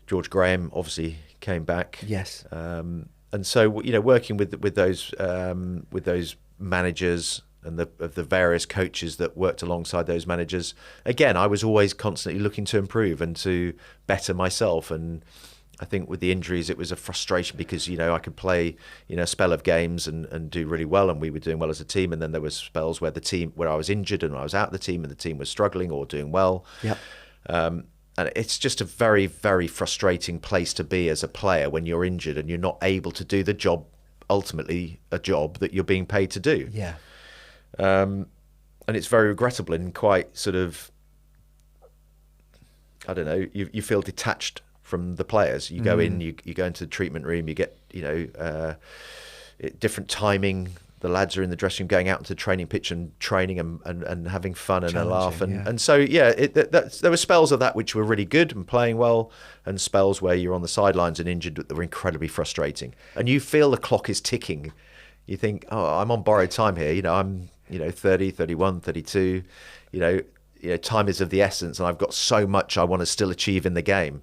George Graham obviously came back. And so working with those managers and the various coaches that worked alongside those managers, again, I was always constantly looking to improve and to better myself. And I think with the injuries, it was a frustration because I could play a spell of games and do really well, and we were doing well as a team. And then there was spells where I was injured and I was out of the team, and the team was struggling or doing well. And it's just a very, very frustrating place to be as a player when you're injured and you're not able to do the job, ultimately a job that you're being paid to do. And it's very regrettable and quite sort of, you feel detached from the players. You go in, you go into the treatment room, you get, different timing. The lads are in the dressing room going out into the training pitch and training and having fun and a laugh. And so, there were spells of that which were really good and playing well, and spells where you're on the sidelines and injured that were incredibly frustrating. And you feel the clock is ticking. You think, I'm on borrowed time here. I'm, 30, 31, 32. Time is of the essence, and I've got so much I want to still achieve in the game.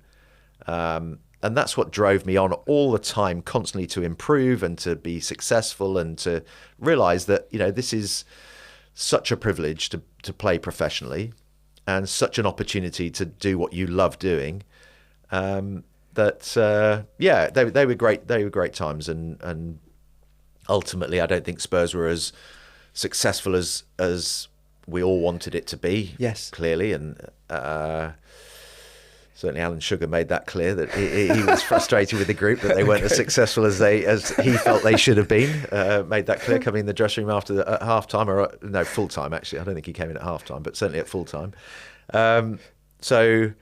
And that's what drove me on all the time, constantly to improve and to be successful and to realise that, this is such a privilege to play professionally and such an opportunity to do what you love doing. They were great. They were great times. And ultimately, I don't think Spurs were as successful as we all wanted it to be. Clearly. And, certainly, Alan Sugar made that clear that he was frustrated with the group that they weren't as successful as he felt they should have been. Made that clear coming in the dressing room at half time, full time. Actually, I don't think he came in at half time, but certainly at full time. So,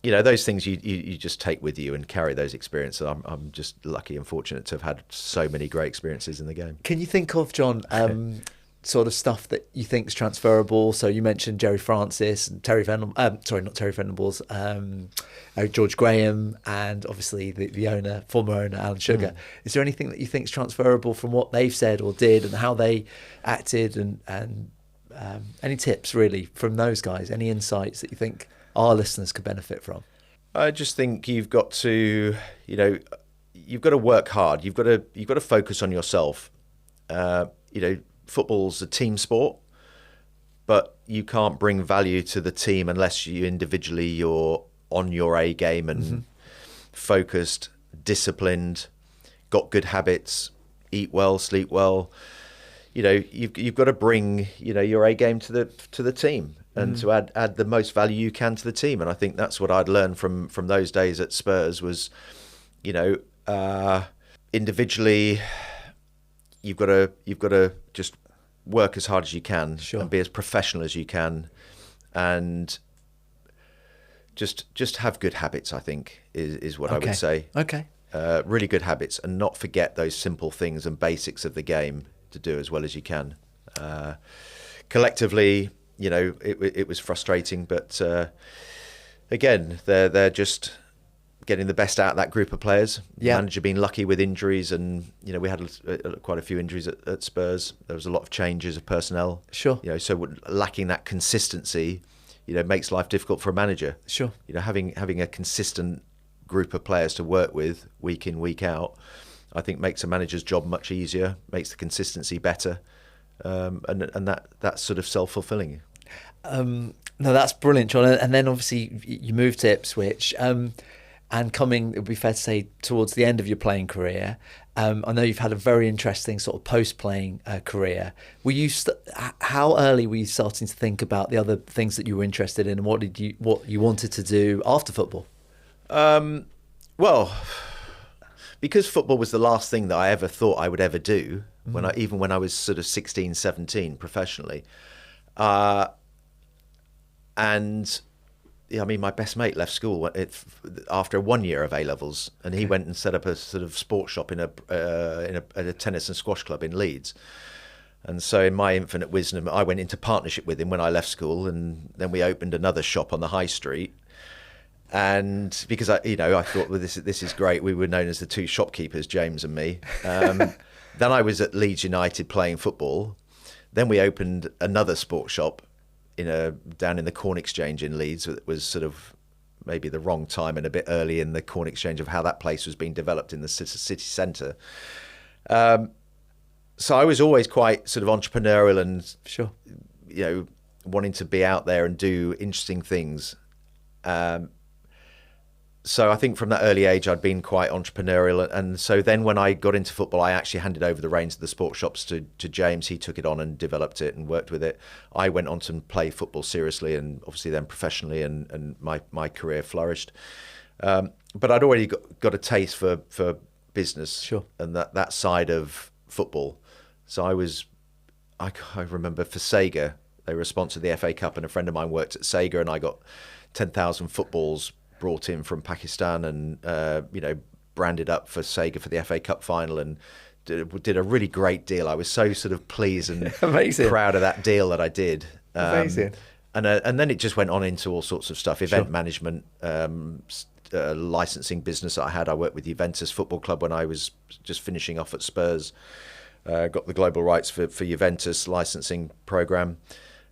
those things you just take with you and carry those experiences. I'm just lucky and fortunate to have had so many great experiences in the game. Can you think of, John, sort of stuff that you think is transferable? So you mentioned Jerry Francis and George Graham, and obviously the former owner, Alan Sugar. Is there anything that you think is transferable from what they've said or did and how they acted, and any tips really from those guys? Any insights that you think our listeners could benefit from? I just think you've got to, you've got to work hard. You've got to focus on yourself. Football's a team sport, but you can't bring value to the team unless you're on your A game and focused, disciplined, got good habits, eat well, sleep well. You've got to bring your A game to the team and to add the most value you can to the team. And I think that's what I'd learned from those days at Spurs was, individually, you've got to just work as hard as you can and be as professional as you can, and just have good habits. I think is what I would say. Okay. Really good habits, and not forget those simple things and basics of the game to do as well as you can. Collectively, it was frustrating, but again, they're just getting the best out of that group of players. Yeah. Manager being lucky with injuries, and we had quite a few injuries at Spurs. There was a lot of changes of personnel. Sure. So lacking that consistency, makes life difficult for a manager. Sure. Having a consistent group of players to work with week in, week out, I think makes a manager's job much easier, makes the consistency better, and that's sort of self-fulfilling. No, that's brilliant, John. And then obviously you moved to Ipswich, and coming, it would be fair to say, towards the end of your playing career. I know you've had a very interesting sort of post-playing career. Were you how early were you starting to think about the other things that you were interested in, and what you wanted to do after football? Well, because football was the last thing that I ever thought I would ever do, when I was sort of 16, 17 professionally. And my best mate left school after 1 year of A-levels, and he went and set up a sort of sports shop at a tennis and squash club in Leeds. And so in my infinite wisdom, I went into partnership with him when I left school, and then we opened another shop on the high street. And because I thought, well, this is great. We were known as the two shopkeepers, James and me. Then I was at Leeds United playing football. Then we opened another sports shop down in the Corn Exchange in Leeds. It was sort of maybe the wrong time and a bit early in the Corn Exchange of how that place was being developed in the city centre. So I was always quite sort of entrepreneurial and wanting to be out there and do interesting things. So I think from that early age, I'd been quite entrepreneurial. And so then when I got into football, I actually handed over the reins of the sports shops to James. He took it on and developed it and worked with it. I went on to play football seriously and obviously then professionally, and my career flourished. But I'd already got a taste for business and that side of football. So I remember for Sega, they were a sponsor of the FA Cup, and a friend of mine worked at Sega, and I got 10,000 footballs brought in from Pakistan and branded up for Sega for the FA Cup final, and did a really great deal. I was so sort of pleased and proud of that deal that I did. Amazing. And then it just went on into all sorts of stuff, event management, licensing business that I had. I worked with Juventus Football Club when I was just finishing off at Spurs. Got the global rights for Juventus licensing program,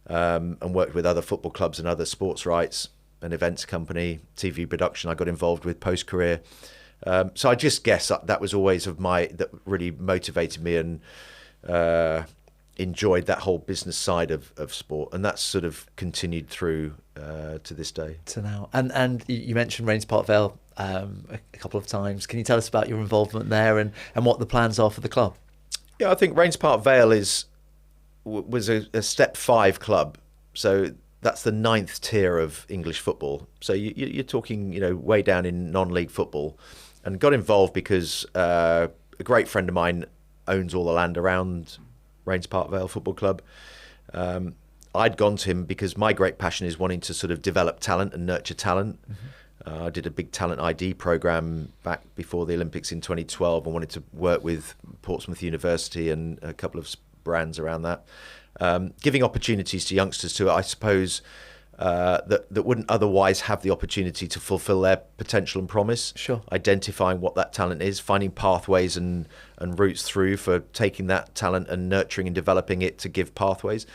and worked with other football clubs and other sports rights. An events company, TV production I got involved with post-career. So I just guess that was always that really motivated me, and enjoyed that whole business side of sport. And that's sort of continued through to this day. To now. And you mentioned Raynes Park Vale a couple of times. Can you tell us about your involvement there and what the plans are for the club? Yeah, I think Raynes Park Vale was a Step 5 club. So that's the 9th tier of English football. So you're talking, way down in non-league football, and got involved because a great friend of mine owns all the land around Raynes Park Vale Football Club. I'd gone to him because my great passion is wanting to sort of develop talent and nurture talent. I did a big talent ID program back before the Olympics in 2012 and wanted to work with Portsmouth University and a couple of brands around that. Giving opportunities to youngsters I suppose, that wouldn't otherwise have the opportunity to fulfill their potential and promise. Sure. Identifying what that talent is, finding pathways and routes through for taking that talent and nurturing and developing it to give pathways.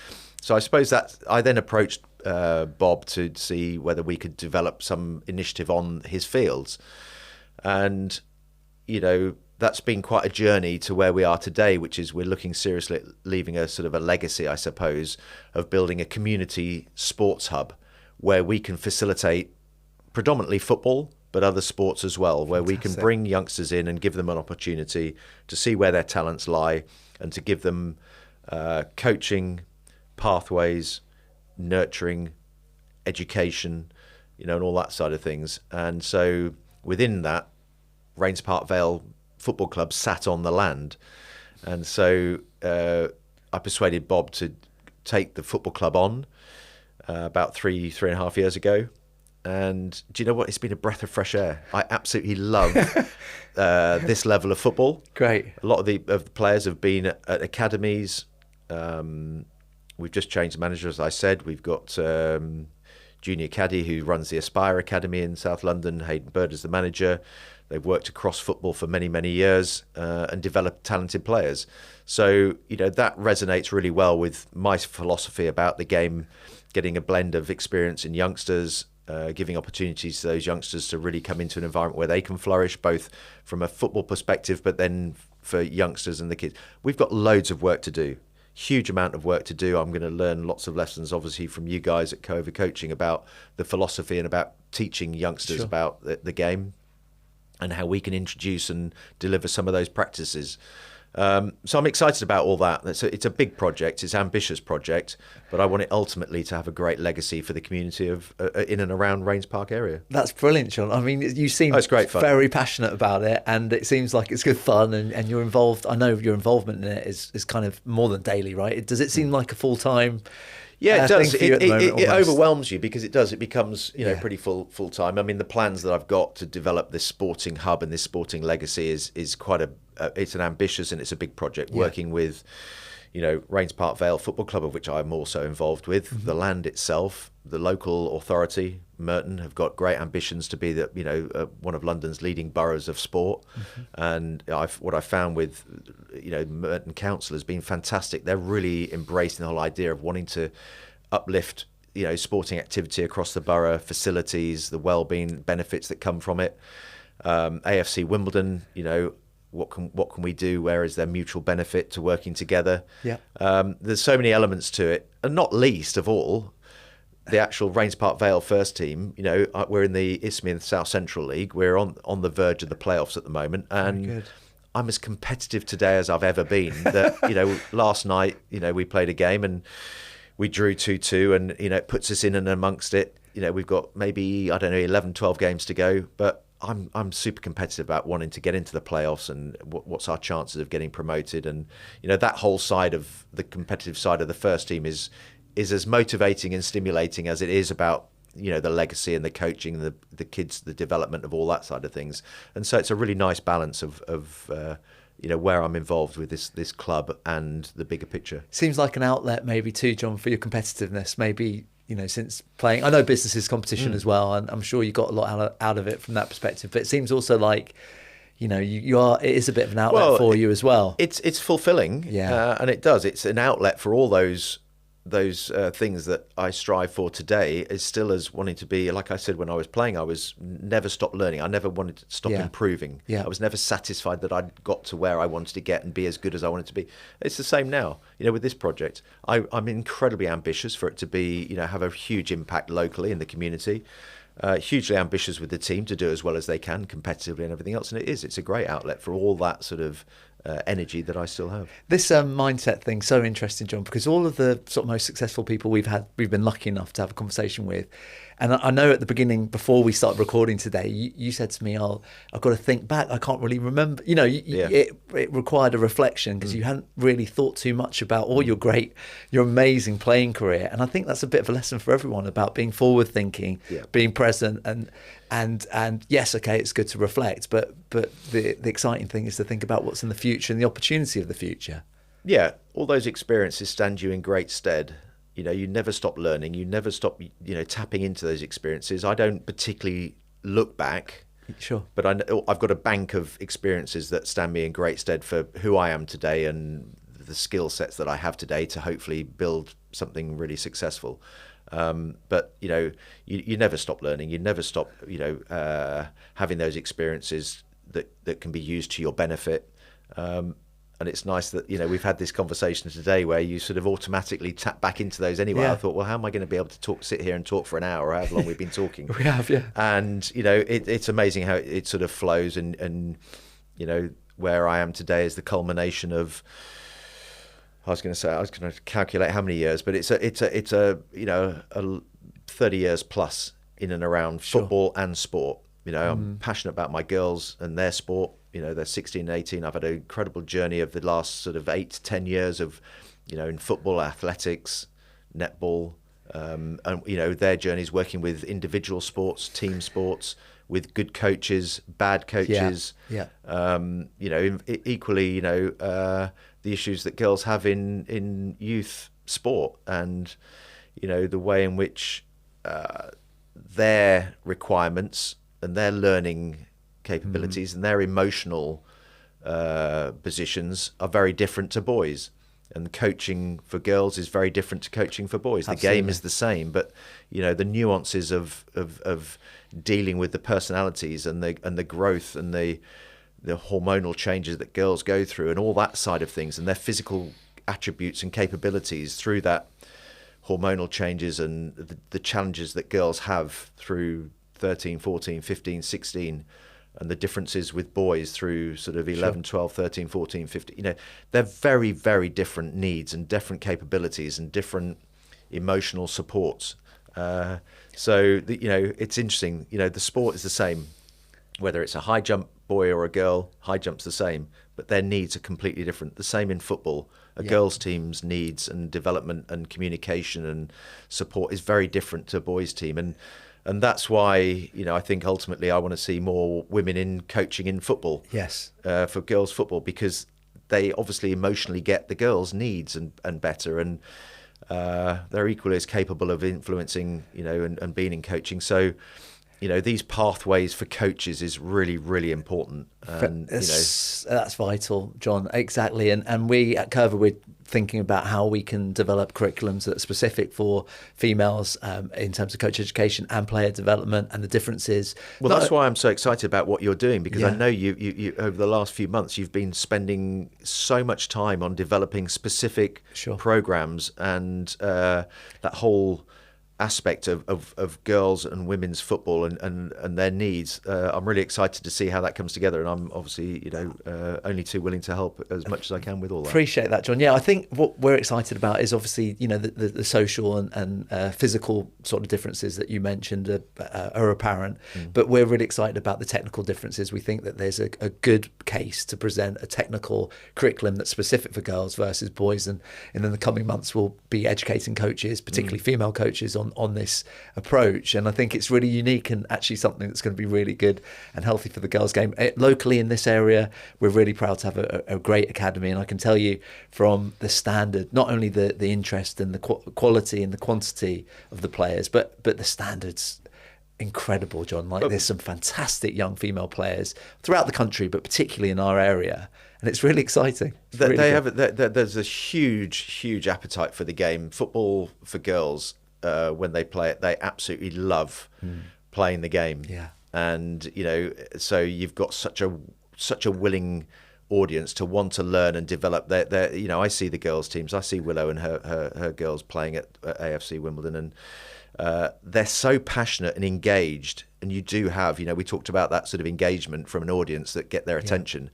So I suppose that I then approached Bob to see whether we could develop some initiative on his fields. And, that's been quite a journey to where we are today, which is we're looking seriously at leaving a sort of a legacy, I suppose, of building a community sports hub where we can facilitate predominantly football, but other sports as well, where we can bring youngsters in and give them an opportunity to see where their talents lie and to give them coaching, pathways, nurturing, education, and all that side of things. And so within that, Rains Park Vale Football Club sat on the land. And so I persuaded Bob to take the football club on about three and a half years ago. And do you know what? It's been a breath of fresh air. I absolutely love this level of football. Great. A lot of the players have been at academies. We've just changed the manager, as I said. We've got Junior Caddy, who runs the Aspire Academy in South London. Hayden Bird is the manager. They've worked across football for many, many years and developed talented players. So, that resonates really well with my philosophy about the game, getting a blend of experience in youngsters, giving opportunities to those youngsters to really come into an environment where they can flourish, both from a football perspective, but then for youngsters and the kids. We've got loads of work to do, huge amount of work to do. I'm going to learn lots of lessons, obviously, from you guys at Coerver Coaching about the philosophy and about teaching youngsters about the game and how we can introduce and deliver some of those practices. So I'm excited about all that. It's a big project. It's an ambitious project, but I want it ultimately to have a great legacy for the community of in and around Rains Park area. That's brilliant, John. I mean, you seem it's great fun. Very passionate about it, and it seems like it's good fun, and you're involved. I know your involvement in it is kind of more than daily, right? Does it seem like a full-time? Yeah, it does. It almost overwhelms you because it does. It becomes, pretty full time. I mean, the plans that I've got to develop this sporting hub and this sporting legacy is quite it's an ambitious and it's a big project. Working with, Rains Park Vale Football Club, of which I'm also involved with, the land itself, the local authority, Merton, have got great ambitions to be one of London's leading boroughs of sport. And what I found with Merton Council has been fantastic. They're really embracing the whole idea of wanting to uplift sporting activity across the borough, facilities, the well-being benefits that come from it. AFC Wimbledon, what can we do? Where is there mutual benefit to working together? There's so many elements to it, and not least of all, the actual Rains Park Vale first team. We're in the Isthmian South Central League. We're on the verge of the playoffs at the moment, and I'm as competitive today as I've ever been. That last night, we played a game and we drew 2-2, and it puts us in and amongst it. We've got maybe 11, 12 games to go, but I'm super competitive about wanting to get into the playoffs and what's our chances of getting promoted. And that whole side of the competitive side of the first team is as motivating and stimulating as it is about the legacy and the coaching, the kids, the development of all that side of things. And so it's a really nice balance of where I'm involved with this club and the bigger picture. Seems like an outlet maybe too, John, for your competitiveness. Maybe since playing, I know business is competition as well, and I'm sure you got a lot out of it from that perspective. But it seems also like you are. It is a bit of an outlet for you as well. It's fulfilling, and it does. It's an outlet for all those things that I strive for today. Is still as wanting to be, like I said, when I was playing, I was never stopped learning. I never wanted to stop improving. I was never satisfied that I'd got to where I wanted to get and be as good as I wanted to be. It's the same now. With this project, I'm incredibly ambitious for it to be, have a huge impact locally in the community. Hugely ambitious with the team to do as well as they can competitively and everything else. And it's a great outlet for all that sort of energy that I still have. This mindset thing's so interesting, John, because all of the sort of most successful people we've been lucky enough to have a conversation with, and I know at the beginning, before we started recording today, you said to me, I've got to think back. I can't really remember. It required a reflection because you hadn't really thought too much about all your amazing playing career. And I think that's a bit of a lesson for everyone about being forward thinking, being present, and yes, okay, it's good to reflect, but the exciting thing is to think about what's in the future and the opportunity of the future. Yeah, all those experiences stand you in great stead. You never stop learning. You never stop, tapping into those experiences. I don't particularly look back. Sure. But I've got a bank of experiences that stand me in great stead for who I am today and the skill sets that I have today to hopefully build something really successful. But you never stop learning. You never stop having those experiences that can be used to your benefit. And it's nice that we've had this conversation today where you sort of automatically tap back into those anyway. I thought, well, how am I going to be able to sit here and talk for an hour, or however long we've been talking? We have, yeah. And it's amazing how it sort of flows, and where I am today is the culmination of. I was going to calculate how many years, but it's a 30 years plus in and around football and sport. I'm passionate about my girls and their sport. They're 16 and 18. I've had an incredible journey of the last sort of 8 to 10 years of, in football, athletics, netball, and, their journeys working with individual sports, team sports, with good coaches, bad coaches. Yeah. Equally, the issues that girls have in youth sport, and, the way in which their requirements and their learning capabilities and their emotional positions are very different to boys, and coaching for girls is very different to coaching for boys. Absolutely. The game is the same, but the nuances of dealing with the personalities and the growth and the hormonal changes that girls go through and all that side of things, and their physical attributes and capabilities through that hormonal changes and the challenges that girls have through 13, 14, 15, 16, and the differences with boys through sort of 11, 12, 13, 14, 15. They're very, very different needs and different capabilities and different emotional supports. It's interesting. The sport is the same, whether it's a high jump boy or a girl. High jump's the same, but their needs are completely different. The same in football. A girls' team's needs and development and communication and support is very different to a boys' team, and that's why I think ultimately I want to see more women in coaching in football. Yes, for girls' football, because they obviously emotionally get the girls' needs and better, and they're equally as capable of influencing and being in coaching. So these pathways for coaches is really, really important. And that's vital, John. Exactly. And we at Coerver, we're thinking about how we can develop curriculums that are specific for females in terms of coach education and player development, and the differences. Well, that's why I'm so excited about what you're doing, because I know you over the last few months you've been spending so much time on developing specific programs and that whole aspect of girls and women's football and their needs. I'm really excited to see how that comes together, and I'm obviously only too willing to help as much as I can with all that. Appreciate that, John. Yeah, I think what we're excited about is obviously the social and physical sort of differences that you mentioned are apparent, but we're really excited about the technical differences. We think that there's a good case to present a technical curriculum that's specific for girls versus boys, and in the coming months we'll be educating coaches, particularly female coaches, on this approach. And I think it's really unique and actually something that's going to be really good and healthy for the girls' game. Locally in this area, we're really proud to have a great academy, and I can tell you from the standard, not only the interest and the quality and the quantity of the players, but the standards incredible, John. There's some fantastic young female players throughout the country, but particularly in our area, and it's really exciting. There's a huge appetite for the game. Football for girls, when they play it, they absolutely love playing the game. Yeah. And so you've got such a willing audience to want to learn and develop. I see the girls' teams. I see Willow and her girls playing at AFC Wimbledon, and they're so passionate and engaged. And you do have, we talked about that sort of engagement from an audience that get their attention.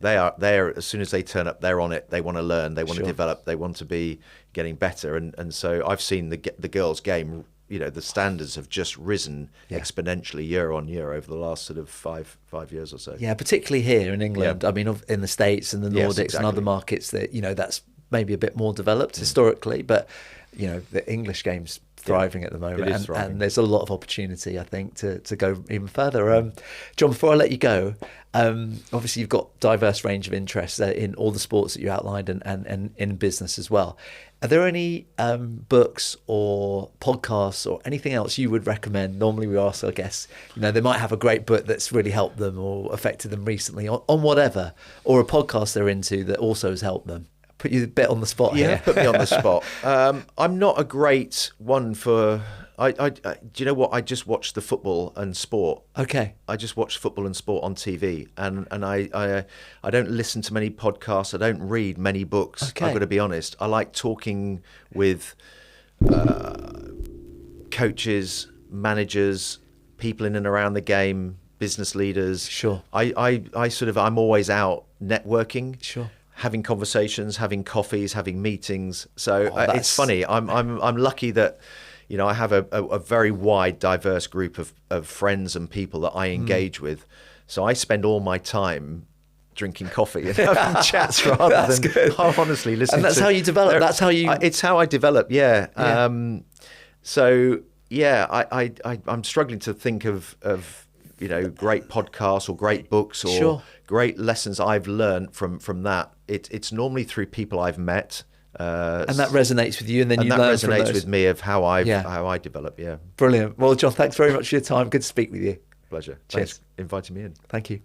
They are as soon as they turn up, they're on it. They want to learn. They want to develop. They want to be getting better. And so I've seen the girls' game. The standards have just risen exponentially year on year over the last sort of five years or so. Yeah, particularly here in England. Yeah. I mean, in the States and the Nordics and other markets that that's maybe a bit more developed historically, but the English game's thriving at the moment, and there's a lot of opportunity, I think, to go even further. John, before I let you go, obviously you've got diverse range of interests in all the sports that you outlined and in business as well. Are there any books or podcasts or anything else you would recommend? Normally we ask our guests, they might have a great book that's really helped them or affected them recently on whatever, or a podcast they're into that also has helped them. Put you a bit on the spot Yeah, here. put me on the spot. I'm not a great one for. Do you know what? I just watch the football and sport. Okay. I just watch football and sport on TV, and I don't listen to many podcasts. I don't read many books. Okay. I've got to be honest. I like talking with coaches, managers, people in and around the game, business leaders. Sure. I'm always out networking. Sure. Having conversations, having coffees, having meetings. So it's funny. I'm lucky that, you know, I have a very wide, diverse group of friends and people that I engage with. So I spend all my time drinking coffee and having chats rather than good. honestly listening. And that's how you develop. That's how you. It's how I develop. Yeah. So yeah, I'm struggling to think of you know, great podcasts or great books or Sure. great lessons I've learned from that. It's normally through people I've met. And that resonates with you, and then you learn from those. And that resonates with me of how I develop. Yeah. Brilliant. Well, John, thanks very much for your time. Good to speak with you. Pleasure. Cheers. Thanks for inviting me in. Thank you.